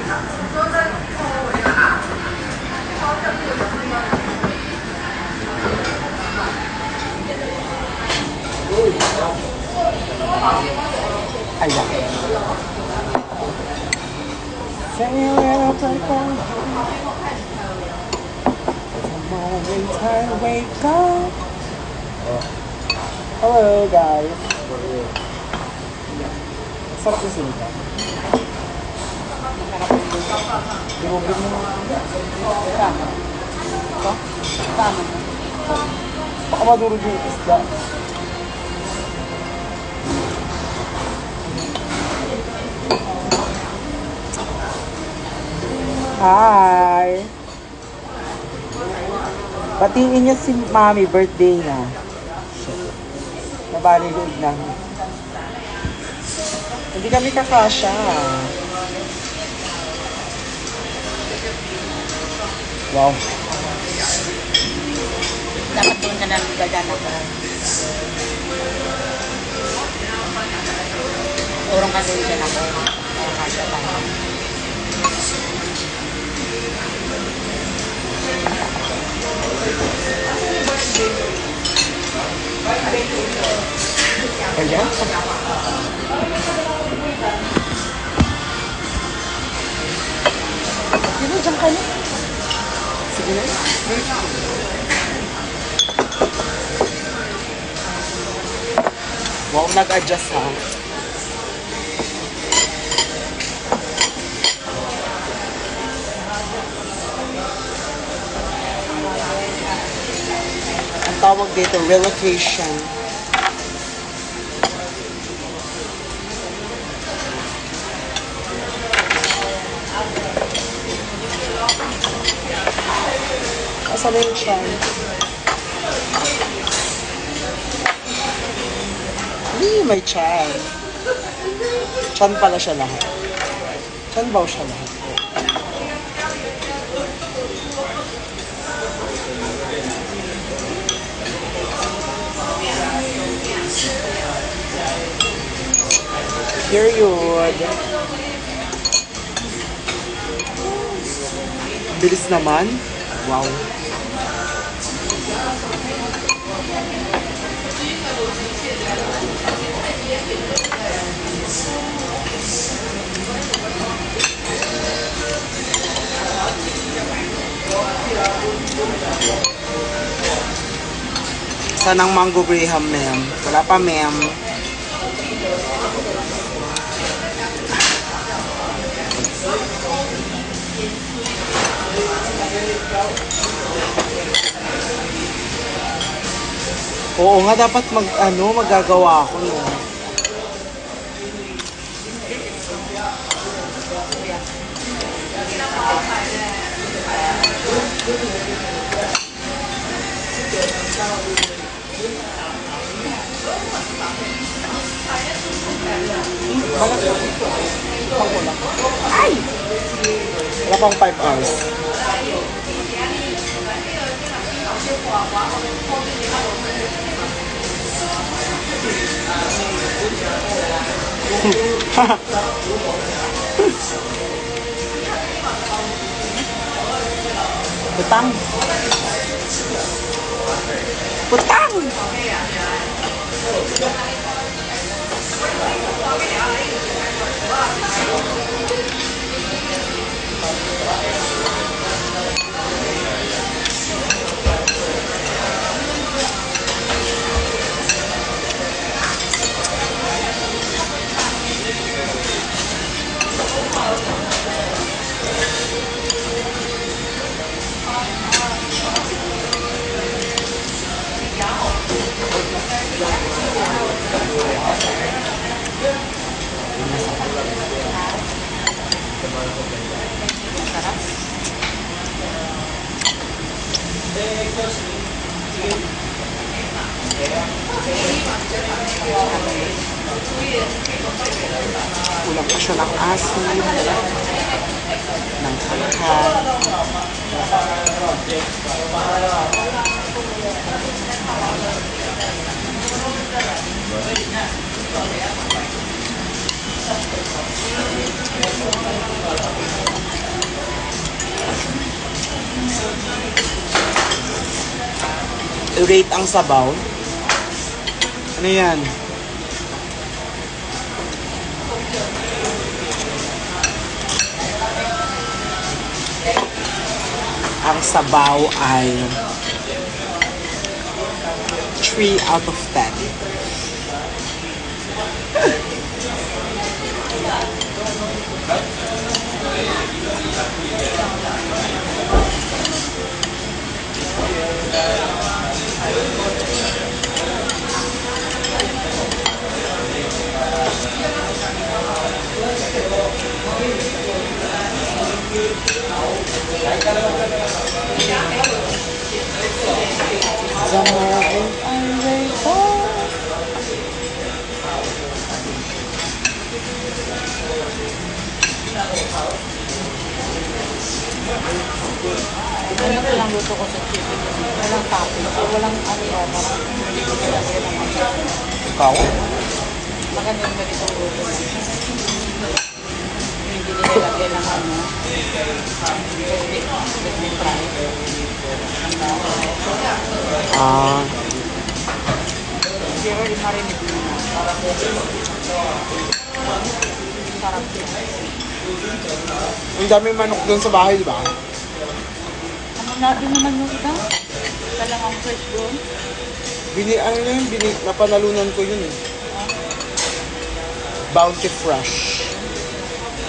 Ayan. Say a little purple. The moment I wake up. Hello guys. Sarap yung sinigang. Dinugin mo. Tama. Ito? Tama. Baka madurog yung isda. Hi! Batiin niya si Mami, birthday niya. Nabalilig na. Hindi kami kakasya. Wow. Dapat doon ka na nagdadan ako. Urong ka doon dyan ako. Kaya kasya tayo. Ayan. Dito, dyan ka na. Sige na. Wow, nag-adjust ha. Ang tawag dito, relocation. Asa na yung chan? May chan. Chan pala siya lahat. Chan ba siya lahat? Period. Bilis naman. Wow. Saan ang mango graham, ma'am? Wala pa, ma'am. Oo nga, dapat magagawa ako, no? Ay! Wala pang 5 hours. Putang! Putang! Kulang pa siya ng asin, ng kangkang. i-rate ang sabaw. Ano yan? Ang sabaw ay 3 out of 10. Ano ko lang luto ko sa chicken. Walang topping. So, walang ano ba. Parang hindi ko nilagyan ng ano. Ikaw? Maganda yung ganitong luto. Hindi nilagyan ng ano. Crispy fry. Ah, Pero i-marinate mo na. Sarap yun. ang daming manok doon sa bahay, di ba? Ano na din naman yung isa? Isa lang ang fresh doon. Napanalunan ko yun eh. Bounty Fresh.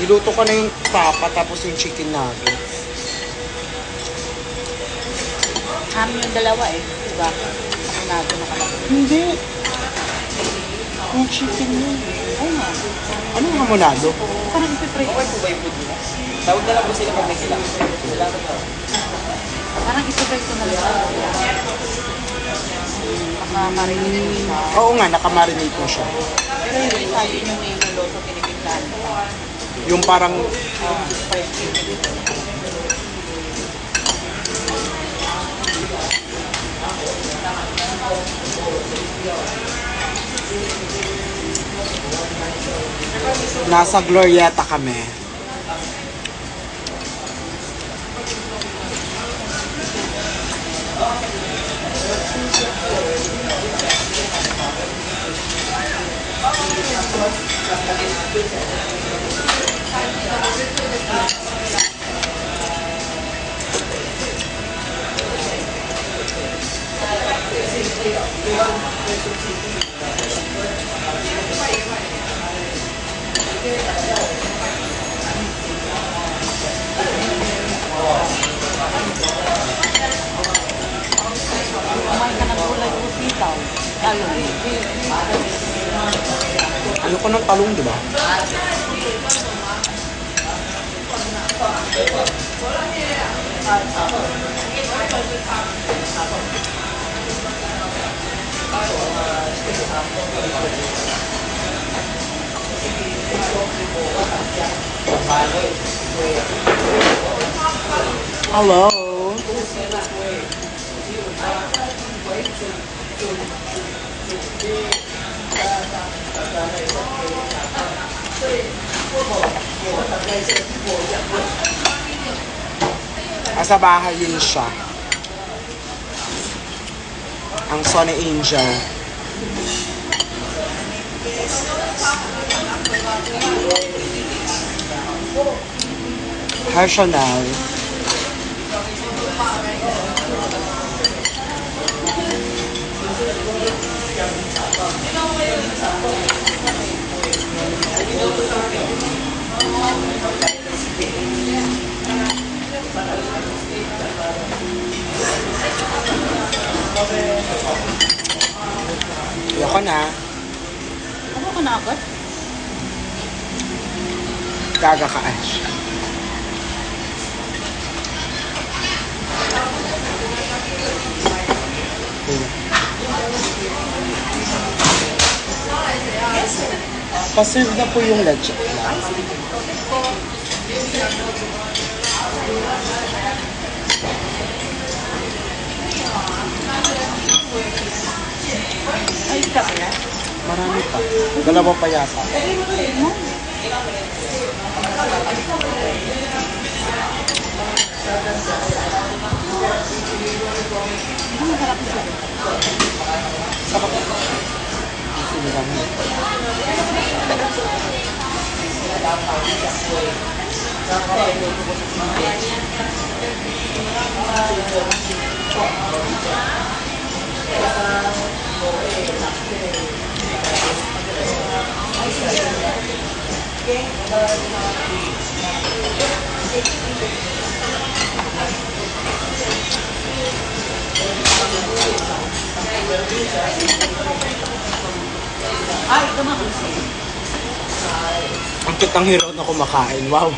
Iluto ko na yung papa tapos yung chicken nuggets. Ham yung dalawa eh. Diba? Ako nato na kalaki. Hindi. Yung chicken yun. Oo nga. Anong hamonado? Parang ipipray. Tawag na lang po sila pag may sila. Salamat po. Parang ipipray ko na lang. Makamarinate mo siya. Oo nga, nakamarinate na siya. Pero yung isa yun yung niluluto, pinipiglan. Yung parang, Fresh chicken. nasa Glorieta kami. Kumain ka ng gulay o sitaw. Lalo. Ayoko ng talong, di ba? Hello. Sa bahay yun siya. Ang Sonny Angel. Personal. Ayoko na. Ano ka na agad? Gaga ka, Ash. Paserve na po yung leche. Ay, isa pa yan. Marami pa. Dalawa pa yata. Ang sarap siya. Sarap. Sinigang mo. Ay, ito mga kasi. Ang kitang hero na kumakain. Wow.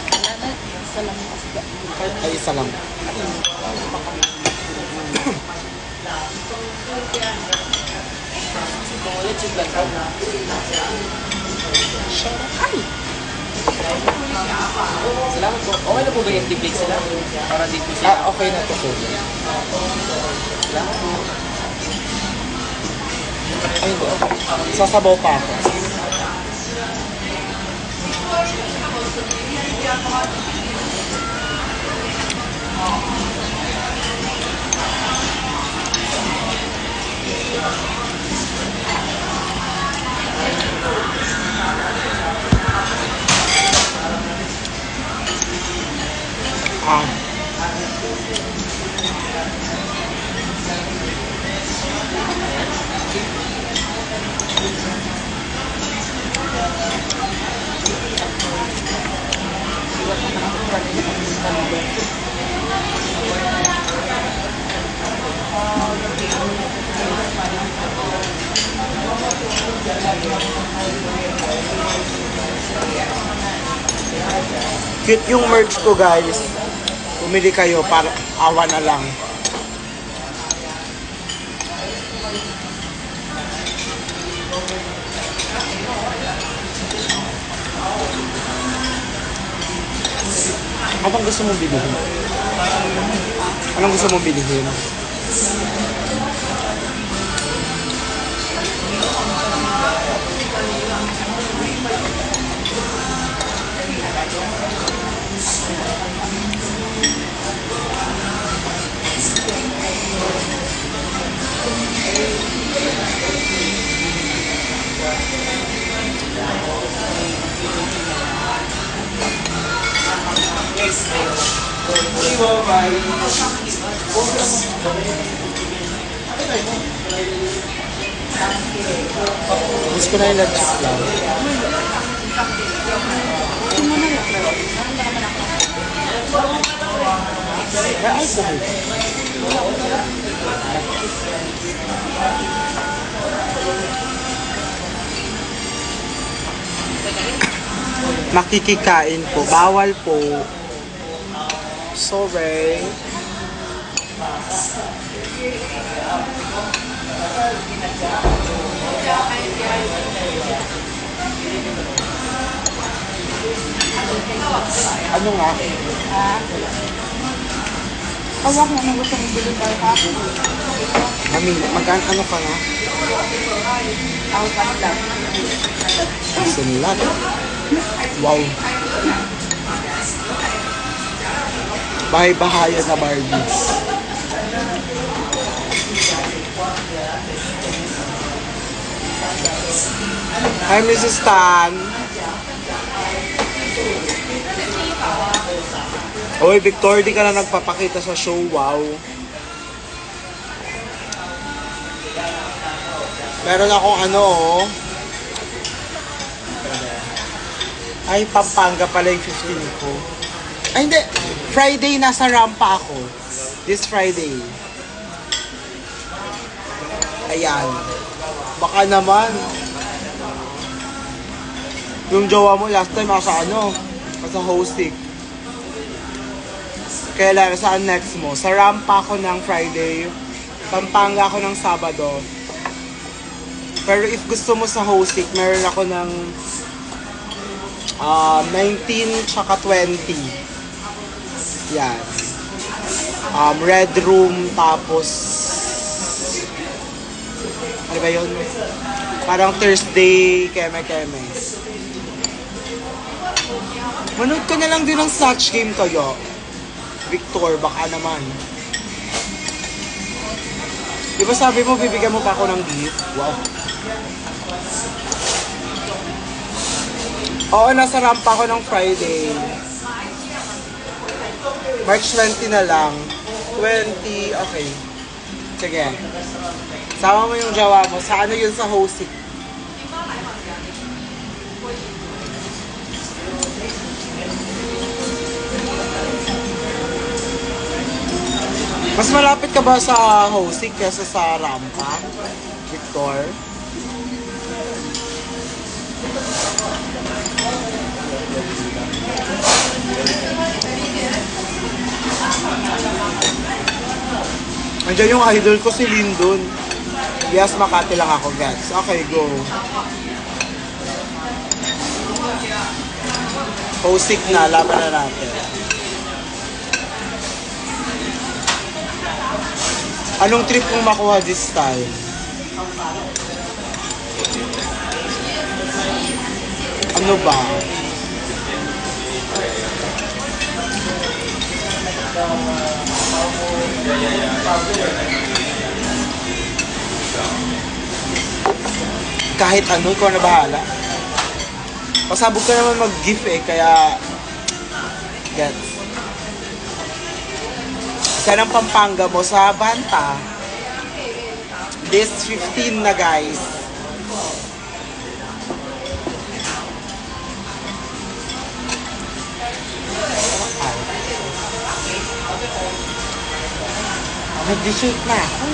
Wala na, isa lang yung asga. Ay, isa lang. Ulit yung plantaw na. Ay! Salamat po. Okay na po ba yung plate sila? Para dito sila. Ah, okay na to po. Salamat po. Ay, hindi. Okay. Sasabaw pa ako. Ah. Cute yung merch ko, guys. Pumili kayo para awa na lang. Anong gusto mong bilhin? Anong gusto mong bilhin? Gusto ko na yung lunches lang. May alcohol. Makikikain po. Bawal po. Sorry. Ano nga? Tawag na nang gusto mong bilhin tayo hapon. Mami, ano ka nga? Ako pa lang. Sinlat. Wow. Bahay-bahaya na Barbies. Hi, Mrs. Tan. Oy, Victor, di ka na nagpapakita sa show. Wow. Meron akong ano, oh. Ay, Pampanga pala yung 15 ko. Ay, hindi. Friday, nasa rampa ako. This Friday. Ayan. Baka naman. Yung jowa mo last time, nasa ano? Nasa hosting. Kaya lang, saan next mo? Sa rampa ako ng Friday. Pampanga ako ng Sabado. Pero if gusto mo sa hosting, meron ako ng 19 tsaka 20. Yan. Red room, tapos ano ba yun? Parang Thursday, keme-keme. Manood ka na lang din ng Snatch Game kayo. Victor, baka naman. Di ba sabi mo, bibigyan mo pa ako ng gift? Wow. Oo, nasa rampa ko ng Friday. March 20 na lang. 20, okay. Sige. Sama mo yung jawa mo. Sa ano yun sa Hosik? Mas malapit ka ba sa Hosik kesa sa rampa, Victor? Andiyan yung idol ko si Lyndon. Yes, Makati lang ako, guys. Okay, go. Hosik na, laban na natin. Anong trip mong makuha this time? Ano ba? Kahit ano, ikaw na bahala. Pasabog ka naman mag-gift eh, kaya... Gets. Saan ang Pampanga mo? Sa Banta. This 15 na, guys. Nag-shake na ako.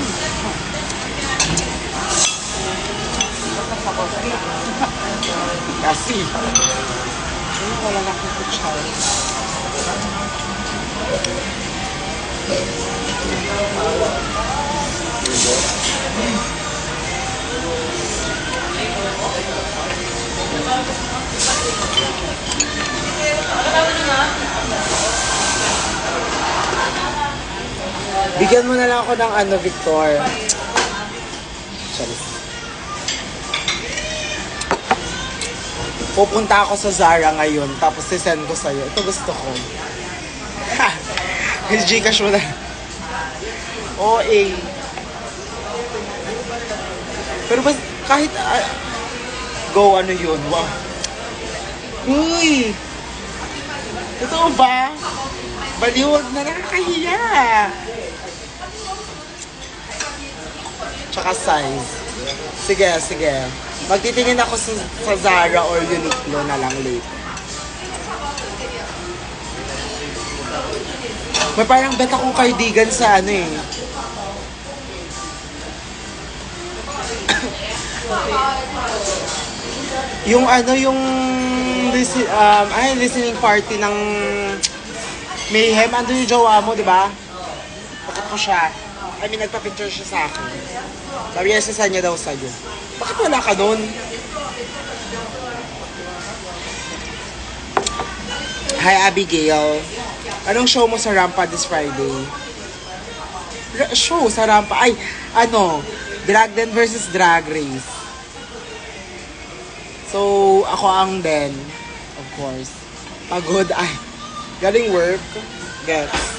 Kasi, wala na akong kutsara. Bigyan mo na lang ako ng ano, Victor. Sorry. Pupunta ako sa Zara ngayon, tapos sisend ko sa'yo. Ito gusto ko. Ha! May Gcash mo na. OA. Pero bas, kahit... go, ano yun? Wow. Uy! Totoo ba? Baliwag na, nakakahiya. Tsaka size. Sige, sige. Magtitingin ako sa Zara or Uniqlo na lang later. May parang bet akong cardigan sa ano eh. Yung ano, yung listening party ng Mayhem, ando yung jowa mo, di ba? Bakit ko siya? I mean, nagpa-picture siya sa akin. Sabi niya, sasaan niya daw sa'yo. Bakit wala ka nun? Hi, Abigail. Anong show mo sa Rampa this Friday? Show sa Rampa? Ay, ano? Drag Den versus Drag Race. So, ako ang Den. Of course. Pagod. Ay, galing work. Gets.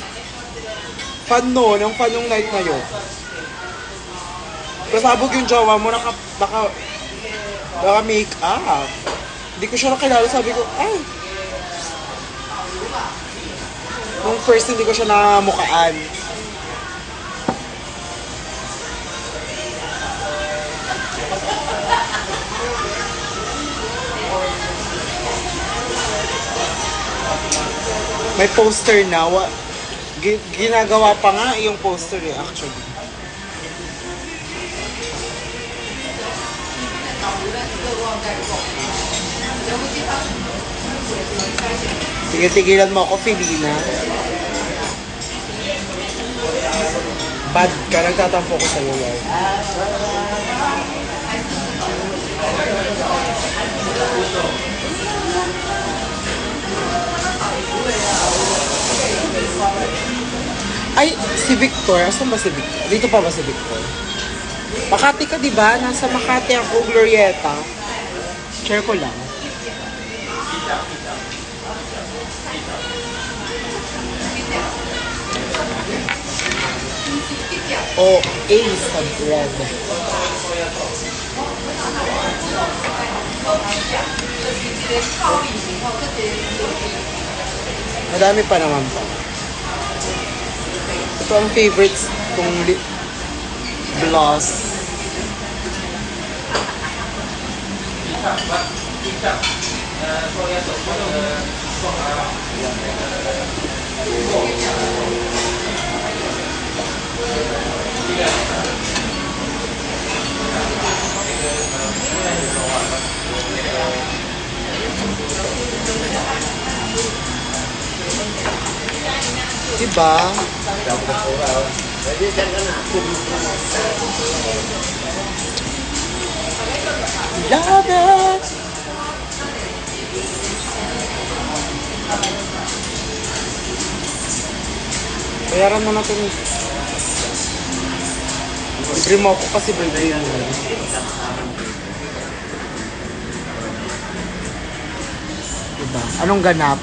Fun no, ang fun nung night na yun. Kasabog yung jowa mo, naka make up. Hindi ko siya nakilala, sabi ko, ay. Nung first, hindi ko siya namukaan. May poster na. Ginagawa pa nga yung poster eh, actually. Tigil-tigilan mo ako, Felina. Bad ka, nagtatampo ko sa'yo, Lord. Ay, si Victor. Asan ba si Victor? Dito pa ba si Victor? Makati ka, di ba? Nasa Makati ako, Glorieta. Share ko lang. O A sa bread. Madami pa naman pa. Ito ang favorites kong gloss. Diba? Love it! Bayaran mo na ito. Libre mo ako kasi birthday mo. Diba? Anong ganap?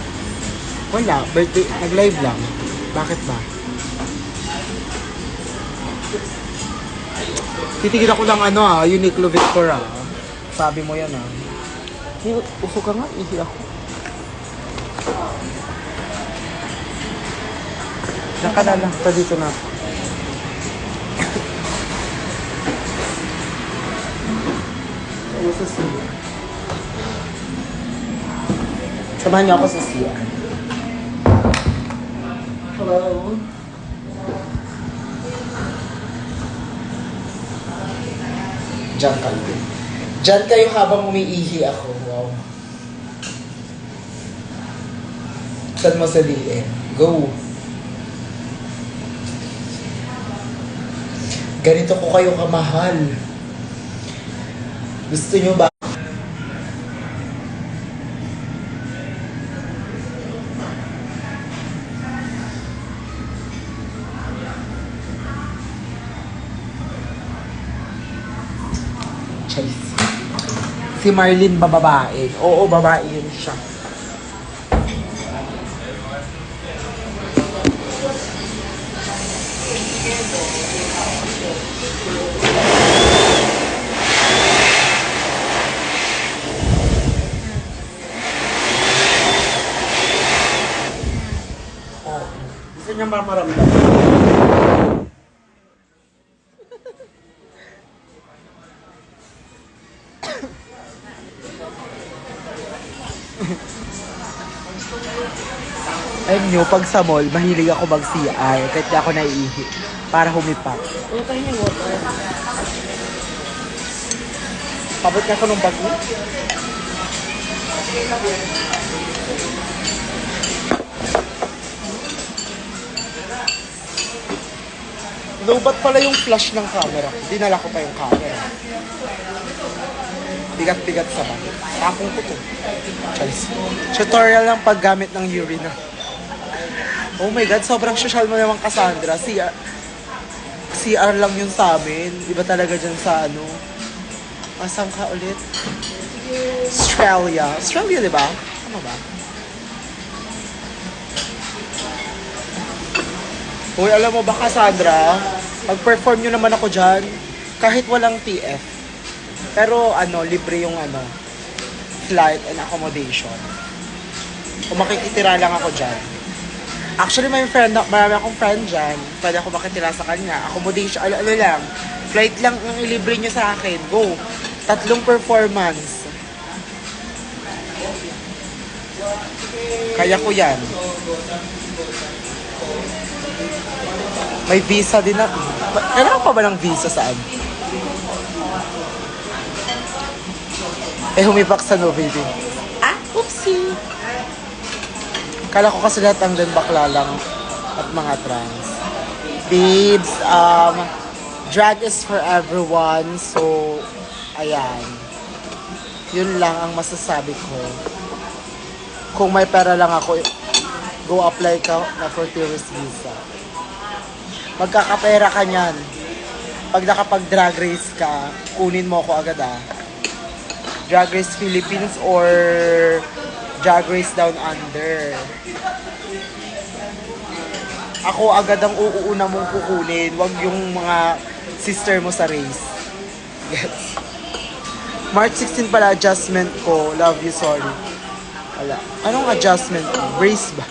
Wala. Birthday. Nag-live lang. Bakit ba? Titigil ako ng Uniqlo Victor ah. Sabi mo yan ah. Usok ka nga, ihi ako. Naka na lang, pa dito na. Ano sa siya? Samahan niyo ako sa siya. Hello? Diyan kayo. Diyan kayo habang umiihi ako. Wow. Saan mo sabihin? Go. Ganito ko kayo kamahal. Gusto nyo ba? Chase. Si Marlene ba babae? Oo, babae yun siya. Gusto niya maramdaman. Ayun nyo, pag sa mall, mahilig ako mag-CR kahit di ako naiihi para humipak. Ano tayo niya water? Pabot ka ko nung bag mo? Lobat pala yung flash ng camera. Dinala ko pa yung camera. Bigat-bigat sa bag. Tapong ko to. Charis. Tutorial lang paggamit ng urina. Oh my God, sobrang social mo naman, Cassandra. CR lang yun sa amin. Iba talaga dyan sa ano. Asang ka ulit? Australia. Australia, di ba? Ano ba? Uy, alam mo ba, Cassandra? Mag-perform nyo naman ako dyan. Kahit walang TF. Pero libre yung flight and accommodation. Kung makikitira lang ako dyan. Actually, marami akong friend dyan. Pwede ako makitira sa kanya. Accommodation, lang. Flight lang ang ilibre nyo sa akin. Go. 3 performance. Kaya ko yan. May visa din na. Kailangan pa ba ng visa saan? Humipak sa Novated. Oopsie. Kala ko kasi lahat ang bakla lang at mga trans. Babes, drag is for everyone. So, ayan. Yun lang ang masasabi ko. Kung may pera lang ako, go apply ka na for tourist visa. Magkakapera ka niyan. Pag nakapag-drag race ka, kunin mo ako agad Drag Race Philippines or Drag Race Down Under. ako agad ang uuuna mong kukunin. Wag yung mga sister mo sa race. Gets? March 16 pala adjustment ko. Love you, sorry. Wala. Anong adjustment ko? Brace ba?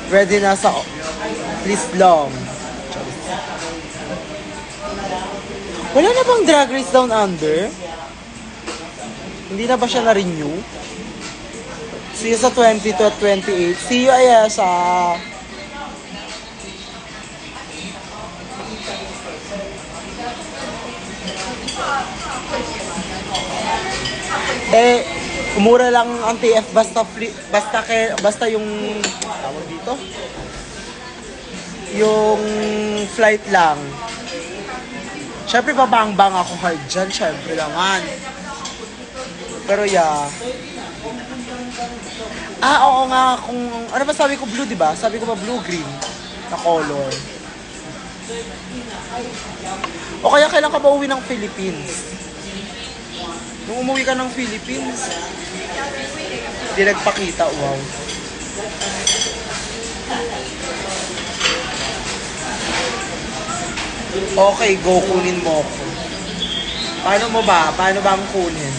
Ready na sa... Please long. Wala na bang Drag Race Down Under? Hindi na ba siya na-renew? See you sa 22 at 28. See you, Ayasa. Umura lang ang TF basta free, basta yung tawag dito. Yung flight lang. Syempre babang-bang ako hard dyan, syempre naman. Pero yeah. Oo nga, kung ano ba sabi ko blue, 'di ba? Sabi ko ba blue green na color. O kaya kailan ka ba uwi ng Philippines? Nung umuwi ka ng Philippines, hindi nagpakita, wow. Okay, go, kunin mo ako. Paano mo ba? Paano ba ang kunin?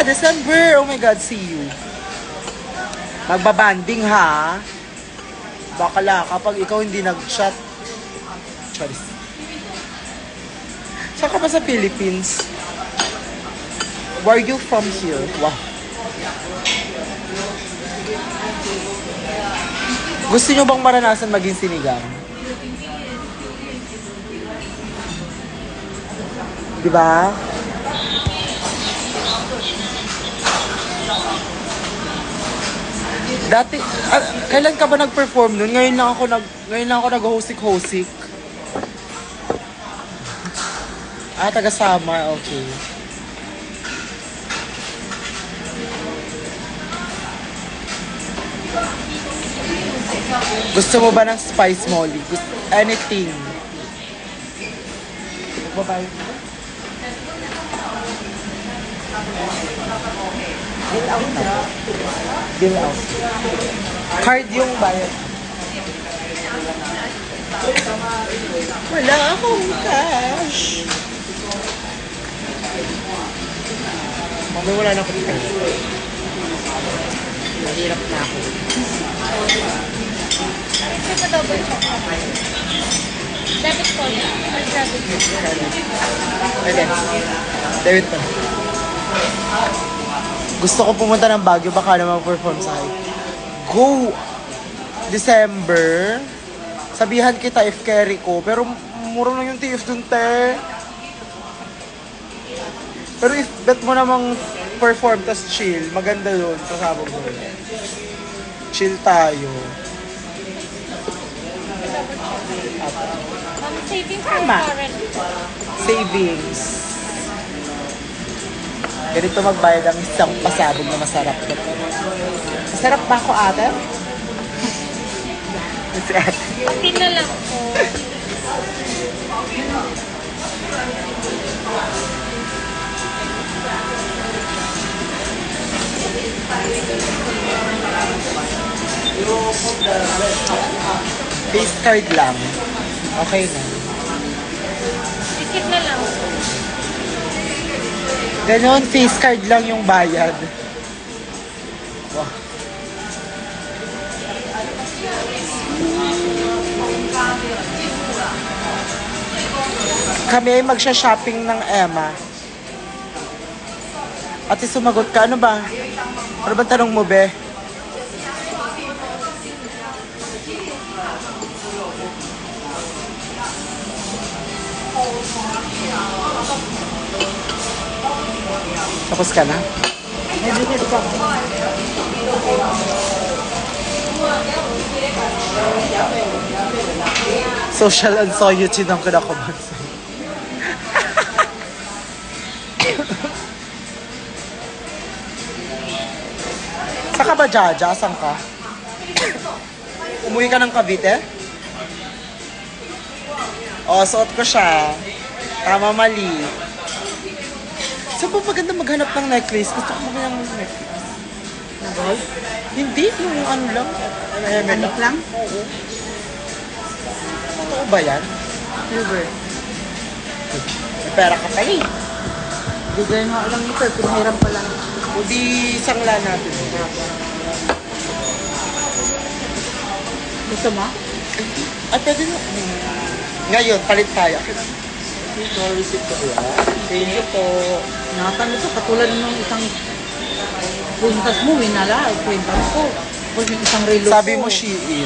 December! Oh my God, see you. Magbabanding ha. Bakala kapag ikaw hindi nag-chat. Charis. Saan ka ba sa Philippines? Where are you from here? Wow. Gusto nyo bang maranasan maging sinigang? Diba? Dati, kailan ka ba nag-perform nun? Ngayon lang ako nag-hosik-hosik. Taga-Samar, okay. Gusto mo ba ng spice molly? Anything. Bye-bye. Deal out na. Deal out. Card yung bayad. Wala akong cash. Mamay wala na akong cash. Mahirap na ako. Ito pa double check. Debit card or credit card? Pwede. Debit pa. Gusto ko pumunta ng Baguio, baka naman perform sa hype. Go! December. Sabihan kita if carry ko, pero mura na yung TF dun, te. Pero if bet mo namang perform tas chill, maganda yun, kasabog mo. Chill tayo. Savings Tama. or current? Savings. Ganito magbayad ang isang pasabog na masarap. Masarap ba ako, ate? Si ate. Pati na lang po. Face card lang. Okay na. Ticket na lang po. Ganon, face card lang yung bayad. Wow. Kami ay magsha-shopping ng Emma. Ate, sumagot ka. Ano ba? Ano ba tanong mo, be? Tapos ka na? Social anxiety ng kinakabahan sa'yo. Saan ka ba, Jaja? Saan ka? Umuwi ka ng Cavite? Suot ko siya. Tama, mali. Saan pa maganda maghanap ng necklace? Gusto ko maganda ng necklace. Gold? Hindi, yung ano lang. Ano Anik lang? Oo. Totoo ba yan? Silver. May pera ka pala eh. Bigay nga lang ito, pinahiram pa lang. O di sangla natin. Gusto mo? Ay, pwede na. Ngayon, palit tayo. Receipt ko yan. Thank you po. Nakatan ito, katulad ng isang kwintas mo, winala, kwintas ko. Tapos yung isang relo Sabi ko. mo, Shein.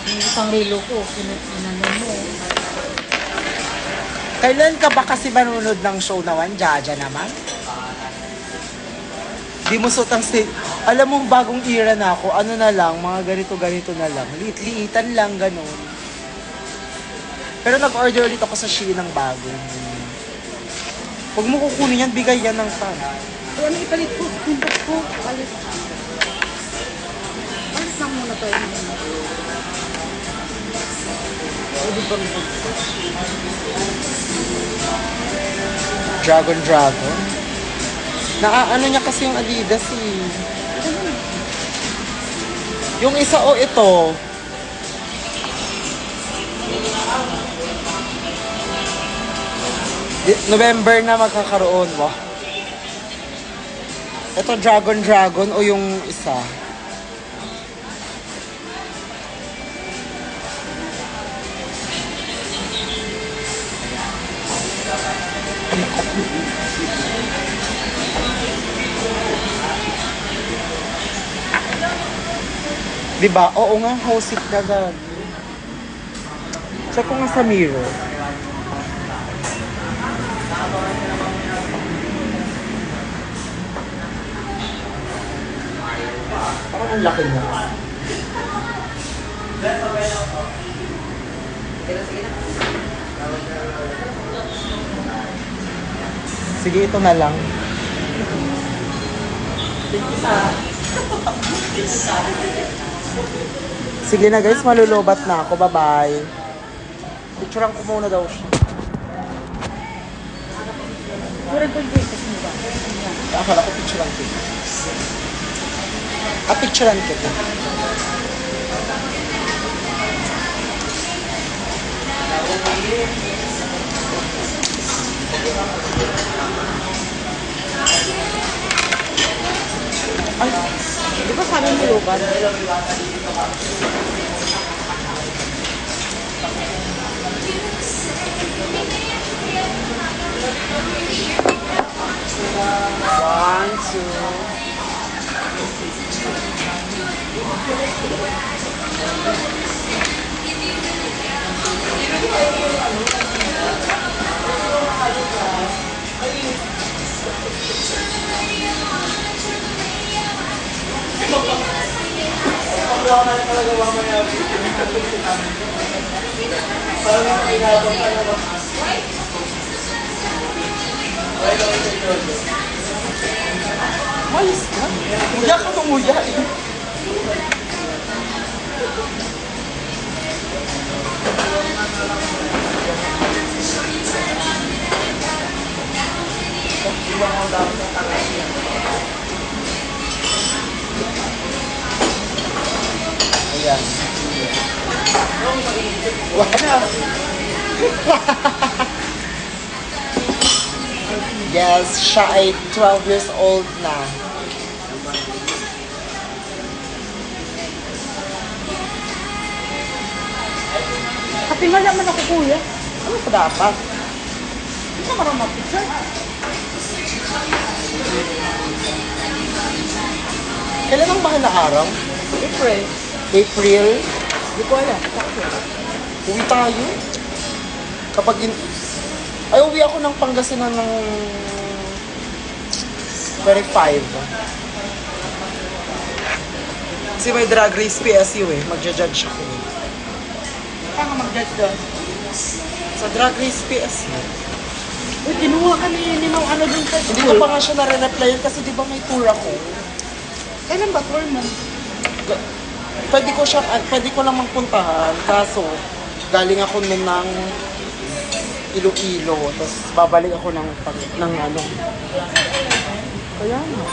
Yung isang relo ko, inanon mo. Kailan ka ba kasi manunod ng show naman? Jaja naman? Di mo sutang state. Alam mo, bagong era na ako. Ano na lang, mga ganito-ganito na lang. Liit-liitan lang, ganun. Pero nag-order ulit ako sa Shein ng bago. Huwag mo kukunin yan, bigay yan ng fan. Ay, ano ipalit ko? Kwintas ko, palit. Palit lang muna tayo. Pwede ba mo? Dragon. Naaano niya kasi yung Adidas eh. Yung isa o ito. November na magkakaroon. Wow. Ito Dragon o yung isa. Diba? Oo nga, hosit na gag. Check ko nga sa mirror. Parang ang laki na. Sige, ito na lang. Sige na guys, malulobat na ako. Bye-bye. Picturean ko muna daw siya. Pura ko yung kwintas mo ba? Akala ko picturean ko. Picturean kita. Ay, di ba sabi mo lubat? One, two. Malis ka? Muya ka ng muya eh. Ayan. Wala. Yes, siya ay 12 years old na. Happy nga naman ako, kuya. Ano pa dapat? Hindi ka marunong mag-picture. Kailan ang mahal na araw? April. April? Hindi ko alam. Uwi tayo. Ay, uwi ako ng Pangasinan ng 25. Kasi may Drag Race PSU eh. Magja-judge ako eh. Saan ka mag-judge doon? Sa Drag Race PSU. Uy, kinuha ka ni Ninaw ano dun sa Hindi ko school. pa nga siya nare-replyan kasi di ba may tour ako. Kailan ba tour mo? Pwede ko lang magpuntahan. Kaso, galing ako nun ng Iloilo. Tapos babalik ako ng ano. Kaya nga.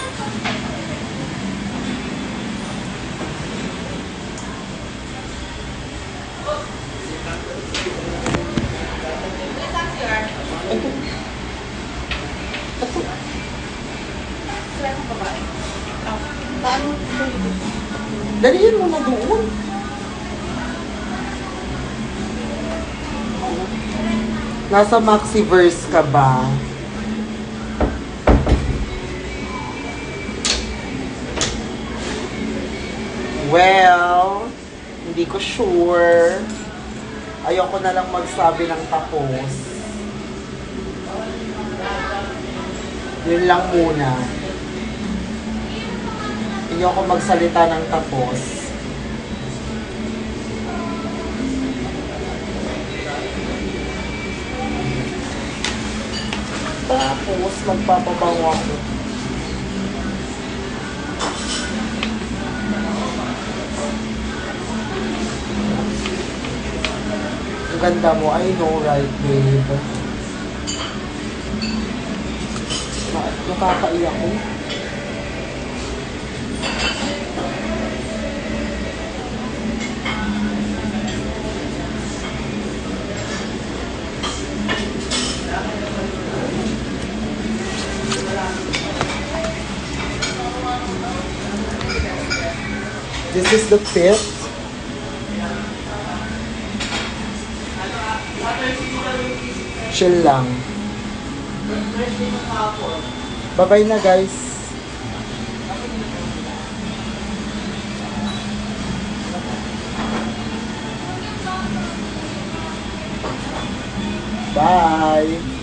Dalihin mo na doon. Nasa Maxiverse ka ba? Well, hindi ko sure. Ayoko na lang magsabi ng tapos. Yun lang muna. Ayoko magsalita ng tapos. Tapos, magpapabango ako. Ang ganda mo. I know, right, babe? Nakakaiyak ko. This is the fifth. Chill lang. Bye-bye na, guys. Bye.